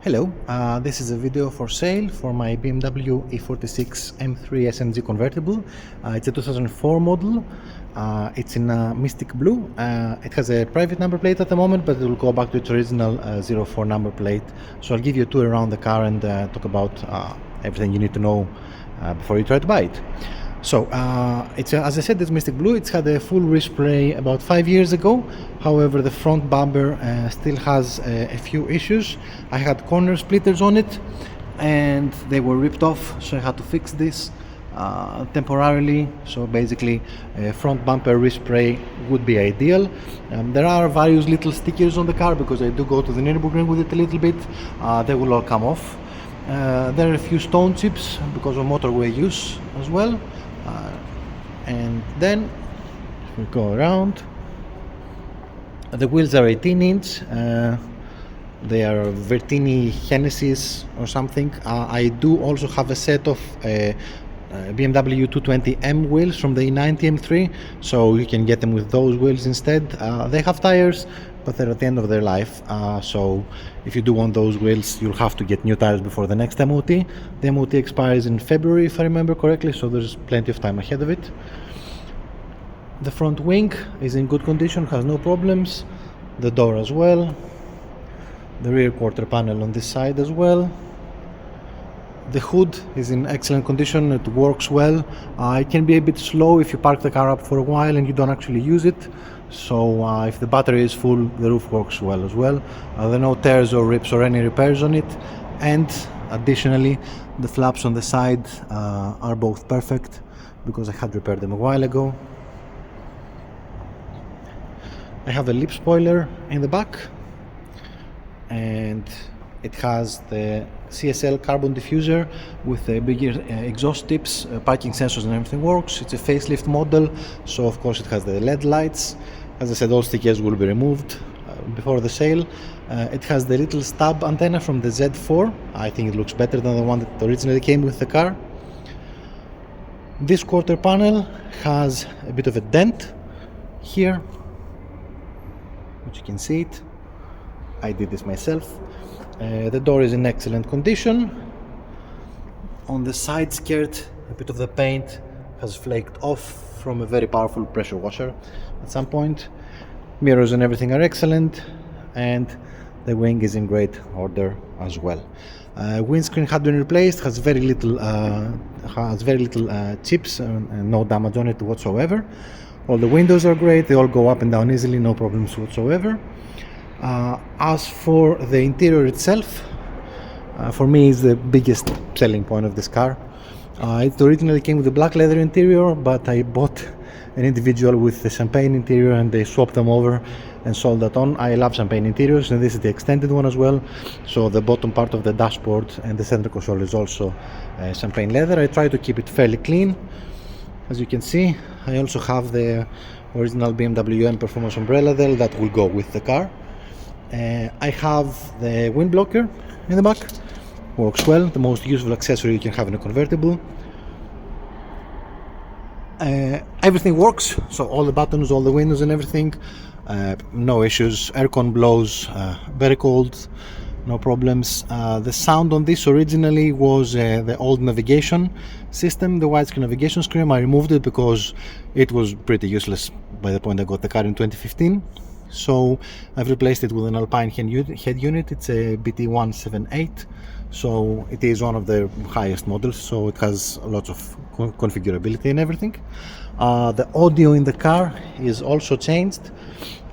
Hello, this is a video for sale for my BMW E46 M3 SMG convertible. It's a 2004 model. It's in Mystic Blue. It has a private number plate at the moment, but it will go back to its original 04 number plate. So I'll give you a tour around the car and talk about everything you need to know before you try to buy it. So, as I said, it's Mystic Blue. It's had a full respray about 5 years ago. However, the front bumper still has a few issues. I had corner splitters on it and they were ripped off, so I had to fix this temporarily. So basically, front bumper respray would be ideal. There are various little stickers on the car because I do go to the Nürburgring with it a little bit. They will all come off. There are a few stone chips because of motorway use as well. And then we go around. The wheels are 18-inch. They are Vertini Genesis or something. I do also have a set of BMW 220M wheels from the E90 M3, so you can get them with those wheels instead. They have tires, but they're at the end of their life, so if you do want those wheels, you'll have to get new tires before the next MOT. The MOT expires in February, if I remember correctly, so there's plenty of time ahead of it. The front wing is in good condition, has no problems. The door as well. The rear quarter panel on this side as well. The hood is in excellent condition, it works well. It can be a bit slow if you park the car up for a while and you don't actually use it. So if the battery is full, the roof works well as well. There are no tears or rips or any repairs on it. And additionally, the flaps on the side are both perfect because I had repaired them a while ago. I have a lip spoiler in the back, and it has the CSL carbon diffuser with the bigger exhaust tips, parking sensors and everything works. It's a facelift model, so of course it has the LED lights. As I said, all stickers will be removed before the sale. It has the little stub antenna from the Z4. I think it looks better than the one that originally came with the car. This quarter panel has a bit of a dent here, which you can see it. I did this myself. The door is in excellent condition. On the side skirt, a bit of the paint has flaked off from a very powerful pressure washer at some point. Mirrors and everything are excellent, and the wing is in great order as well. Windscreen had been replaced, has very little chips and no damage on it whatsoever. All the windows are great, they all go up and down easily, no problems whatsoever. As for the interior itself, for me is the biggest selling point of this car. It originally came with a black leather interior, but I bought an individual with the champagne interior and they swapped them over and sold that on. I love champagne interiors, and this is the extended one as well. So the bottom part of the dashboard and the center console is also champagne leather. I try to keep it fairly clean. As you can see, I also have the original BMW M Performance umbrella there that will go with the car. I have the wind blocker in the back, works well, the most useful accessory you can have in a convertible. Everything works, so all the buttons, all the windows and everything, no issues. Aircon blows very cold, no problems. The sound on this originally was the old navigation system, the widescreen navigation screen. I removed it because it was pretty useless by the point I got the car in 2015. So I've replaced it with an Alpine head unit. It's a BT178, so it is one of the highest models, so it has lots of configurability and everything. The audio in the car is also changed.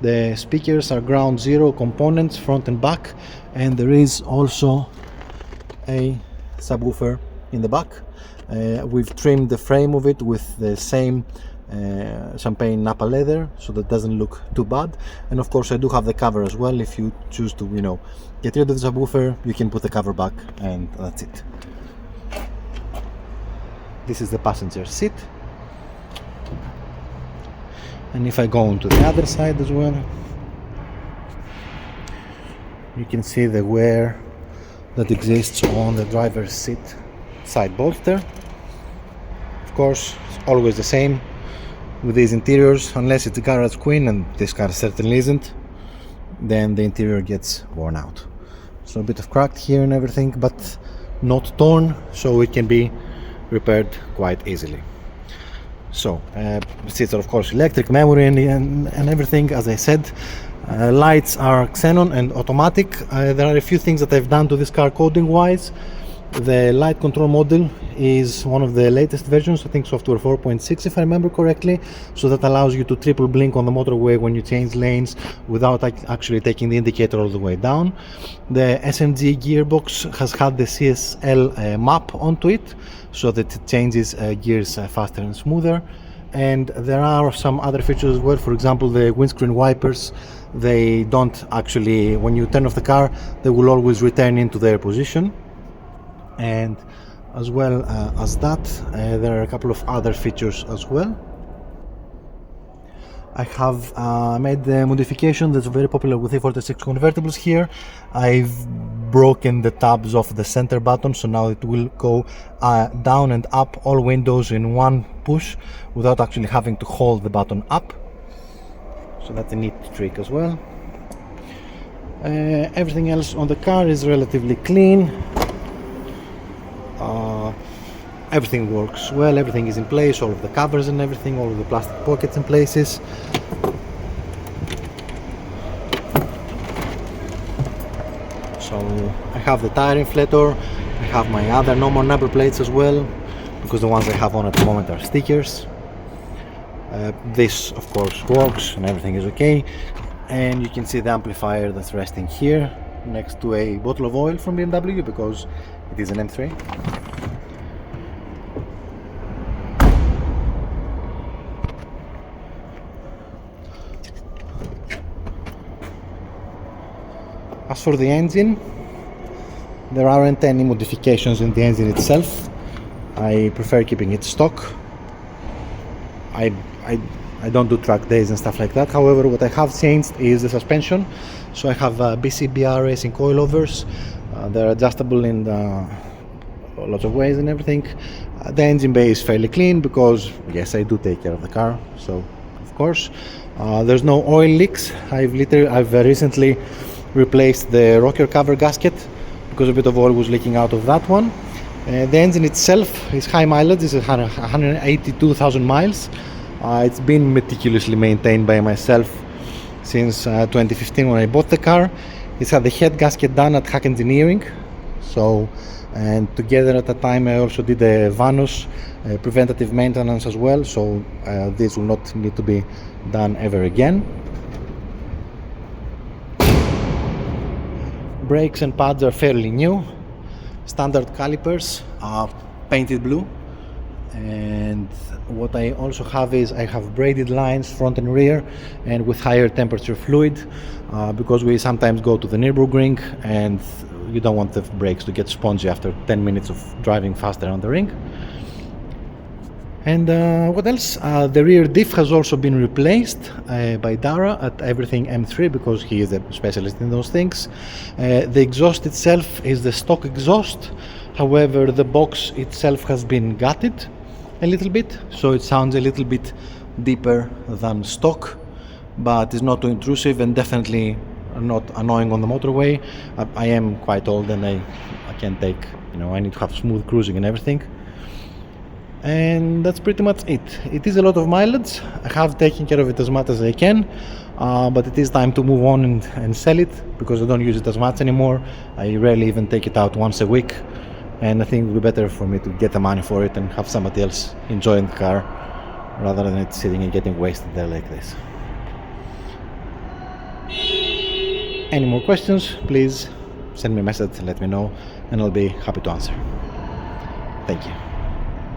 The speakers are ground zero components, front and back, and there is also a subwoofer in the back. We've trimmed the frame of it with the same champagne Napa leather, so that doesn't look too bad. And of course I do have the cover as well. If you choose to, get rid of the subwoofer, you can put the cover back and that's it. This is the passenger seat, and if I go on to the other side as well, you can see the wear that exists on the driver's seat side bolster. Of course, it's always the same with these interiors, unless it's a garage queen, and this car certainly isn't, then the interior gets worn out. So a bit of cracked here and everything, but not torn, so it can be repaired quite easily. So seats are of course electric, memory and everything. As I said, lights are xenon and automatic. There are a few things that I've done to this car coding wise. The light control module is one of the latest versions, I think software 4.6 if I remember correctly, so that allows you to triple blink on the motorway when you change lanes without actually taking the indicator all the way down. The SMG gearbox has had the CSL map onto it, so that it changes gears faster and smoother. And there are some other features as well. For example, the windscreen wipers, they don't actually, when you turn off the car, they will always return into their position. And as well as that, there are a couple of other features as well. I have made the modification that's very popular with E46 convertibles here. I've broken the tabs of the center button, so now it will go down and up all windows in one push without actually having to hold the button up. So that's a neat trick as well. Everything else on the car is relatively clean. Everything works well, everything is in place, all of the covers and everything, all of the plastic pockets in places. So I have the tire inflator, I have my other normal number plates as well, because the ones I have on at the moment are stickers. This of course works and everything is okay. And you can see the amplifier that's resting here next to a bottle of oil from BMW, because it is an M3. As for the engine, there aren't any modifications in the engine itself. I prefer keeping it stock. I don't do track days and stuff like that. However, what I have changed is the suspension. So I have BCBR racing coilovers. They're adjustable in lots of ways and everything. The engine bay is fairly clean because, yes, I do take care of the car. So, of course, there's no oil leaks. I've recently replaced the rocker cover gasket because a bit of oil was leaking out of that one. The engine itself is high mileage. It's 182,000 miles. It's been meticulously maintained by myself since 2015 when I bought the car. It's had the head gasket done at Hack Engineering. So, and together at the time I also did the vanos preventative maintenance as well. So this will not need to be done ever again. Brakes and pads are fairly new. Standard calipers are painted blue. And what I also have is I have braided lines front and rear, and with higher temperature fluid, because we sometimes go to the Nürburgring and you don't want the brakes to get spongy after 10 minutes of driving faster on the ring. And what else? The rear diff has also been replaced by Dara at Everything M3, because he is a specialist in those things. The exhaust itself is the stock exhaust. However, the box itself has been gutted a little bit, so it sounds a little bit deeper than stock, but it's not too intrusive and definitely not annoying on the motorway. I am quite old and I can take, I need to have smooth cruising and everything. And that's pretty much it. It is a lot of mileage. I have taken care of it as much as I can, but it is time to move on and sell it, because I don't use it as much anymore. I rarely even take it out once a week, and I think it would be better for me to get the money for it and have somebody else enjoying the car rather than it sitting and getting wasted there like this. Any more questions, please send me a message and let me know, and I'll be happy to answer. Thank you.